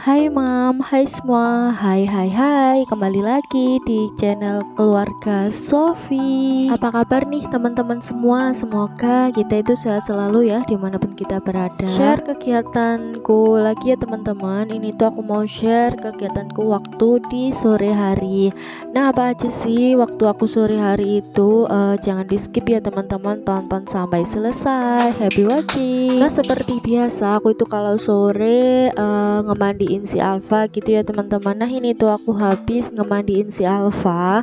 Hai Mam, hai semua, hai, kembali lagi di channel keluarga Sofi. Apa kabar nih teman-teman semua? Semoga kita itu sehat selalu ya dimanapun kita berada. Share kegiatanku lagi ya teman-teman. Ini tuh aku mau share kegiatanku waktu di sore hari. Nah, apa aja sih waktu aku sore hari itu? Jangan di skip ya teman-teman, tonton sampai selesai. Happy watching. Nah, seperti biasa aku itu kalau sore ngemandiin si Alfa gitu ya teman-teman. Nah, ini tuh aku habis ngemandiin si Alfa.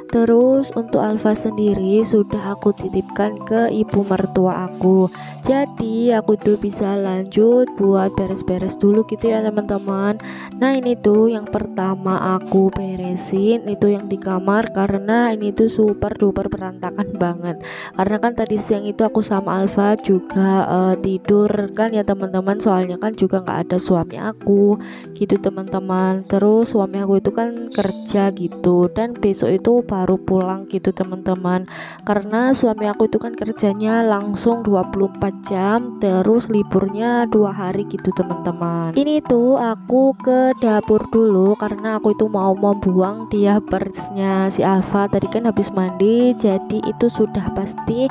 Terus untuk Alfa sendiri sudah aku titipkan ke ibu mertua aku. Jadi aku tuh bisa lanjut buat beres-beres dulu gitu ya teman-teman. Nah, ini tuh yang pertama aku beresin itu yang di kamar, karena ini tuh super duper berantakan banget. Karena kan tadi siang itu aku sama Alfa juga tidur kan ya teman-teman, soalnya kan juga nggak ada suami aku gitu teman-teman. Terus suami aku itu kan kerja gitu, dan besok itu baru pulang gitu teman-teman, karena suami aku itu kan kerjanya langsung 24 jam, terus liburnya 2 hari gitu teman-teman. Ini tuh aku ke dapur dulu karena aku itu mau membuang diapersnya si Alfa. Tadi kan habis mandi, jadi itu sudah pasti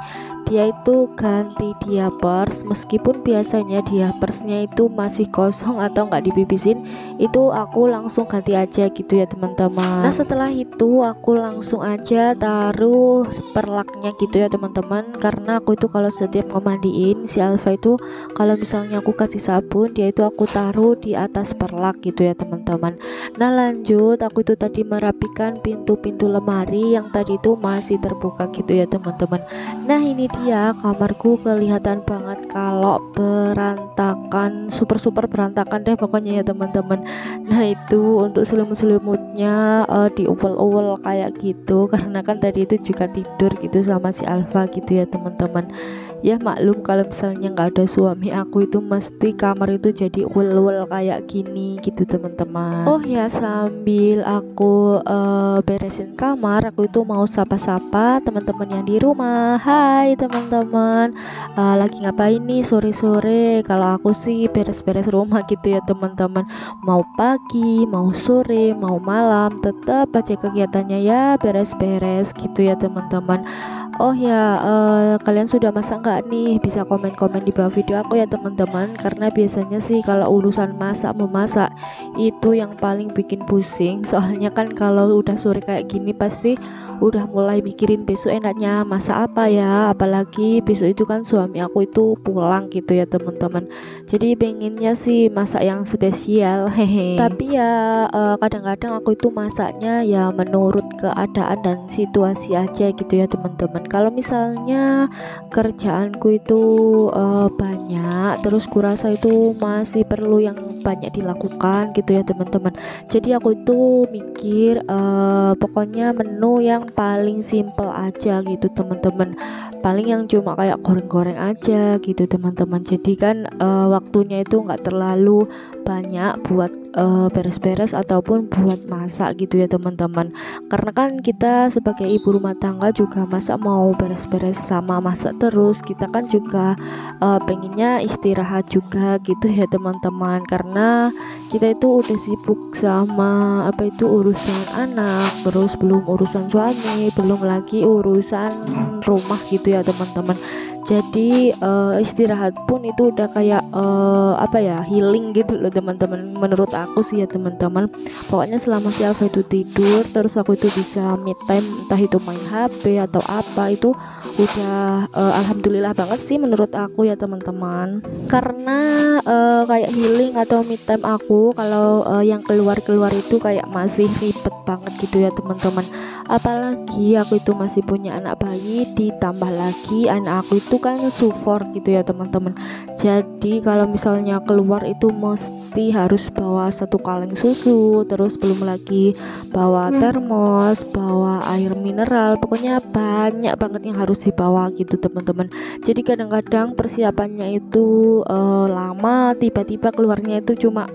dia itu ganti diapers. Meskipun biasanya diapersnya itu masih kosong atau nggak dibibisin, itu aku langsung ganti aja gitu ya teman-teman. Nah, setelah itu aku langsung aja taruh perlaknya gitu ya teman-teman, karena aku itu kalau setiap ngemandiin si Alfa itu, kalau misalnya aku kasih sabun, dia itu aku taruh di atas perlak gitu ya teman-teman. Nah, lanjut aku itu tadi merapikan pintu-pintu lemari yang tadi itu masih terbuka gitu ya teman-teman. Nah, ini dia kamarku, kelihatan banget kalau berantakan, super berantakan deh pokoknya ya teman-teman. Nah, itu untuk selimut-selimutnya diuwel-uwel kayak gitu, karena kan tadi itu juga tidur gitu sama si Alfa gitu ya teman-teman. Ya maklum kalau misalnya nggak ada suami aku itu mesti kamar itu jadi uwel-uwel kayak gini gitu teman-teman. Oh ya, sambil aku beresin kamar, aku itu mau sapa-sapa teman-teman yang di rumah. Hai teman-teman, lagi ngapain nih sore-sore? Kalau aku sih beres-beres rumah gitu ya teman-teman. Mau pagi, mau sore, mau malam, tetap aja kegiatannya ya beres-beres gitu ya teman-teman. Oh ya, kalian sudah masak nggak nih? Bisa komen-komen di bawah video aku ya teman-teman, karena biasanya sih kalau urusan masak memasak itu yang paling bikin pusing. Soalnya kan kalau udah sore kayak gini pasti udah mulai mikirin besok enaknya masak apa ya, apalagi besok itu kan suami aku itu pulang gitu ya teman-teman. Jadi pengennya sih masak yang spesial, hehe. Tapi ya kadang-kadang aku itu masaknya ya menurut keadaan dan situasi aja gitu ya teman-teman. Kalau misalnya kerjaanku itu banyak, terus kurasa itu masih perlu yang banyak dilakukan gitu ya teman-teman. Jadi aku itu mikir pokoknya menu yang paling simple aja gitu teman-teman, paling yang cuma kayak goreng-goreng aja gitu teman-teman. Jadi kan waktunya itu nggak terlalu banyak buat beres-beres ataupun buat masak gitu ya teman-teman, karena kan kita sebagai ibu rumah tangga juga masa mau beres-beres sama masak terus, kita kan juga pengennya istirahat juga gitu ya teman-teman, karena kita itu udah sibuk sama apa itu urusan anak, terus belum urusan suami, belum lagi urusan rumah gitu ya teman-teman. Jadi istirahat pun itu udah kayak apa ya, healing gitu loh teman-teman, menurut aku sih ya teman-teman. Pokoknya selama si Alfa itu tidur, terus aku itu bisa me time, entah itu main HP atau apa, itu udah alhamdulillah banget sih menurut aku ya teman-teman. Karena kayak healing atau me time aku kalau yang keluar-keluar itu kayak masih ribet banget gitu ya teman-teman. Apalagi aku itu masih punya anak bayi, ditambah lagi anak aku itu kan sufor gitu ya teman-teman. Jadi kalau misalnya keluar itu mesti harus bawa 1 kaleng susu, terus belum lagi bawa termos, bawa air mineral, pokoknya banyak banget yang harus dibawa gitu teman-teman. Jadi kadang-kadang persiapannya itu lama, tiba-tiba keluarnya itu cuma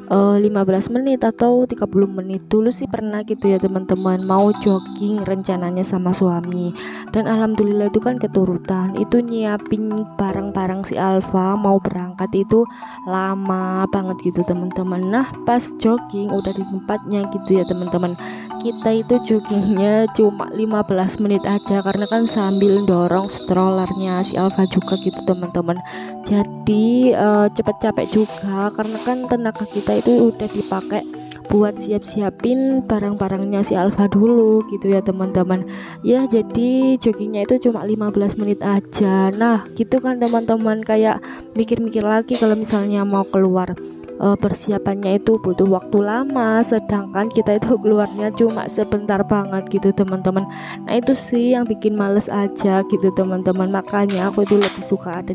15 menit atau 30 menit. Dulu sih pernah gitu ya teman-teman, mau jogging rencananya sama suami, dan alhamdulillah itu kan keturutan. Itu nyiapin barang-barang si Alfa mau berangkat itu lama banget gitu teman-teman. Nah pas jogging udah di tempatnya gitu ya teman-teman, kita itu joggingnya cuma 15 menit aja, karena kan sambil dorong strollernya si Alfa juga gitu teman-teman. Jadi cepet capek juga, karena kan tenaga kita itu udah dipakai buat siap-siapin barang-barangnya si Alfa dulu gitu ya teman-teman. Ya jadi joggingnya itu cuma 15 menit aja. Nah gitu kan teman-teman, kayak mikir-mikir lagi kalau misalnya mau keluar, persiapannya itu butuh waktu lama, sedangkan kita itu keluarnya cuma sebentar banget gitu teman-teman. Nah itu sih yang bikin males aja gitu teman-teman, makanya aku itu lebih suka ada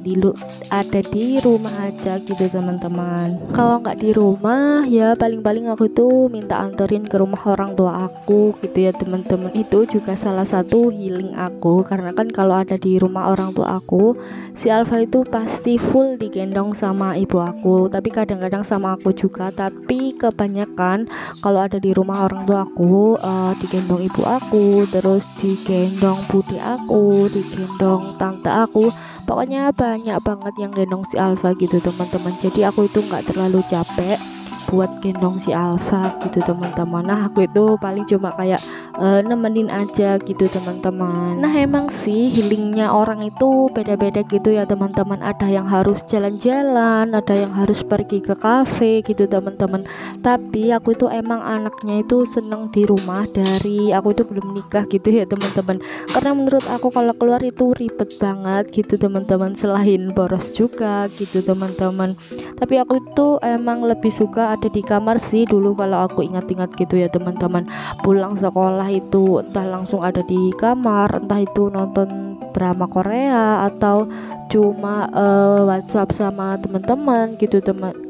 di rumah aja gitu teman-teman. Kalau nggak di rumah ya paling-paling aku tuh minta anterin ke rumah orang tua aku gitu ya teman-teman. Itu juga salah satu healing aku, karena kan kalau ada di rumah orang tua aku, si Alfa itu pasti full digendong sama ibu aku, tapi kadang-kadang sama aku juga, tapi kebanyakan kalau ada di rumah orang tua aku digendong ibu aku, terus digendong bude aku, digendong tante aku, pokoknya banyak banget yang gendong si Alfa gitu teman-teman. Jadi aku itu nggak terlalu capek buat gendong si Alfa gitu teman-teman. Nah aku itu paling cuma kayak nemenin aja gitu teman-teman. Nah emang sih healingnya orang itu beda-beda gitu ya teman-teman. Ada yang harus jalan-jalan, ada yang harus pergi ke kafe gitu teman-teman. Tapi aku itu emang anaknya itu seneng di rumah, dari aku itu belum nikah gitu ya teman-teman. Karena menurut aku kalau keluar itu ribet banget gitu teman-teman, selain boros juga gitu teman-teman. Tapi aku itu emang lebih suka ada di kamar sih dulu kalau aku ingat-ingat gitu ya teman-teman. Pulang sekolah itu entah langsung ada di kamar, entah itu nonton drama Korea atau cuma WhatsApp sama teman-teman gitu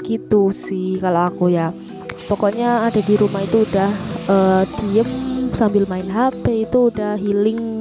gitu sih kalau aku ya. Pokoknya ada di rumah itu udah diem sambil main HP itu udah healing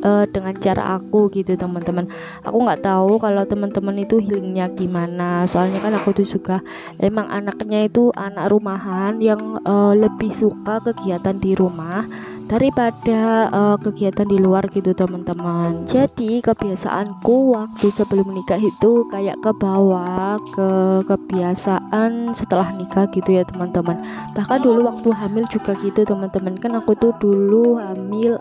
dengan cara aku gitu teman-teman. Aku nggak tahu kalau teman-teman itu healingnya gimana, soalnya kan aku tuh juga emang anaknya itu anak rumahan yang lebih suka kegiatan di rumah daripada kegiatan di luar gitu teman-teman. Jadi kebiasaanku waktu sebelum nikah itu kayak ke bawah ke kebiasaan setelah nikah gitu ya teman-teman. Bahkan dulu waktu hamil juga gitu teman-teman, kan aku tuh dulu hamil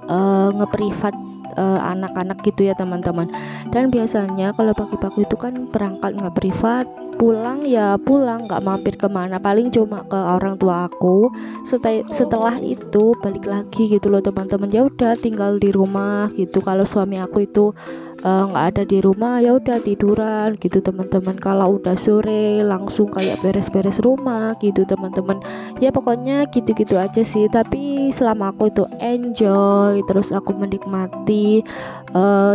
ngeprivat anak-anak gitu ya teman-teman. Dan biasanya kalau pagi-pagi itu kan berangkat nggak privat, pulang ya pulang, nggak mampir kemana, paling cuma ke orang tua aku. Setelah itu balik lagi gitu loh teman-teman, ya udah tinggal di rumah gitu. Kalau suami aku itu nggak ada di rumah, ya udah tiduran gitu teman-teman. Kalau udah sore langsung kayak beres-beres rumah gitu teman-teman. Ya pokoknya gitu-gitu aja sih, tapi selama aku itu enjoy, terus aku menikmati,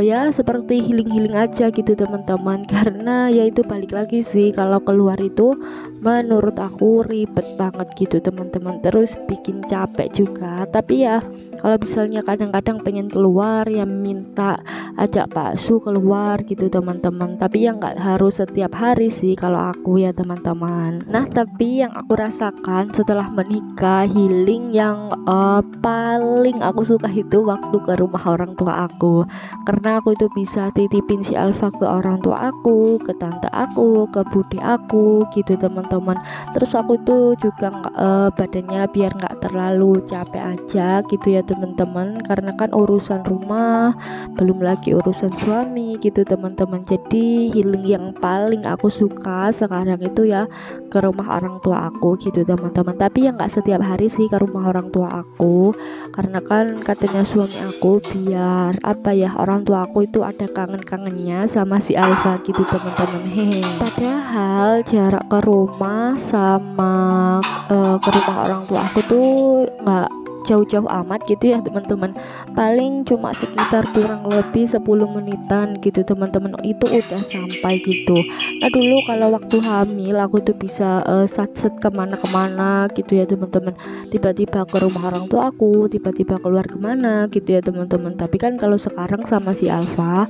ya seperti healing-healing aja gitu teman-teman. Karena ya itu balik lagi sih, kalau keluar itu menurut aku ribet banget gitu teman-teman, terus bikin capek juga. Tapi ya kalau misalnya kadang-kadang pengen keluar ya minta ajak bakso keluar gitu teman-teman, tapi ya nggak harus setiap hari sih kalau aku ya teman-teman. Nah tapi yang aku rasakan setelah menikah, healing yang paling aku suka itu waktu ke rumah orang tua aku, karena aku itu bisa titipin si Alfa ke orang tua aku, ke tante aku, ke bude aku gitu teman-teman. Terus aku tuh juga badannya biar nggak terlalu capek aja gitu ya teman-teman, karena kan urusan rumah belum lagi urusan suami gitu teman-teman. Jadi healing yang paling aku suka sekarang itu ya ke rumah orang tua aku gitu teman-teman. Tapi ya nggak setiap hari sih ke rumah orang tua aku, karena kan katanya suami aku biar apa ya, orang tua aku itu ada kangen-kangennya sama si Alfa gitu teman-teman. Hehe. Padahal jarak ke rumah sama ke rumah orang tua aku tuh nggak jauh-jauh amat gitu ya teman-teman, paling cuma sekitar kurang lebih 10 menitan gitu teman-teman, itu udah sampai gitu. Nah dulu kalau waktu hamil aku tuh bisa satset kemana-kemana gitu ya teman-teman, tiba-tiba ke rumah orang tua aku, tiba-tiba keluar kemana gitu ya teman-teman. Tapi kan kalau sekarang sama si Alfa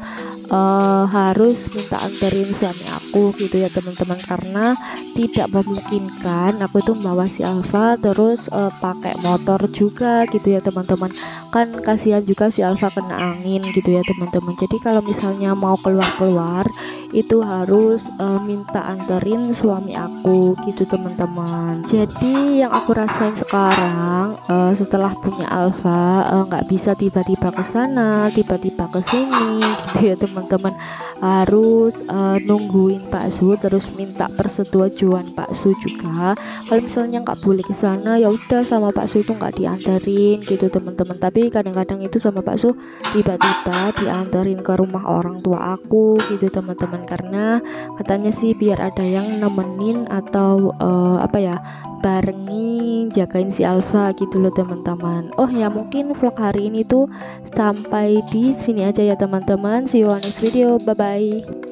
harus minta anterin suami aku gitu ya teman-teman, karena tidak memungkinkan aku tuh membawa si Alfa terus pakai motor juga gitu ya teman-teman, kan kasihan juga si Alfa kena angin gitu ya teman-teman. Jadi kalau misalnya mau keluar-keluar itu harus minta anterin suami aku gitu teman-teman. Jadi yang aku rasain sekarang setelah punya Alfa, nggak bisa tiba-tiba ke sana tiba-tiba ke sini gitu ya teman-teman, harus nungguin Pak Su, terus minta persetujuan Pak Su juga. Kalau misalnya nggak boleh ke sana ya udah sama Pak Su itu nggak dianterin gitu teman-teman. Tapi kadang-kadang itu sama Pak Su tiba-tiba dianterin ke rumah orang tua aku gitu teman-teman, karena katanya sih biar ada yang nemenin atau apa ya, barengin jagain si Alfa gitu loh teman-teman. Oh ya, mungkin vlog hari ini tuh sampai di sini aja ya teman-teman. See you on next video, bye bye.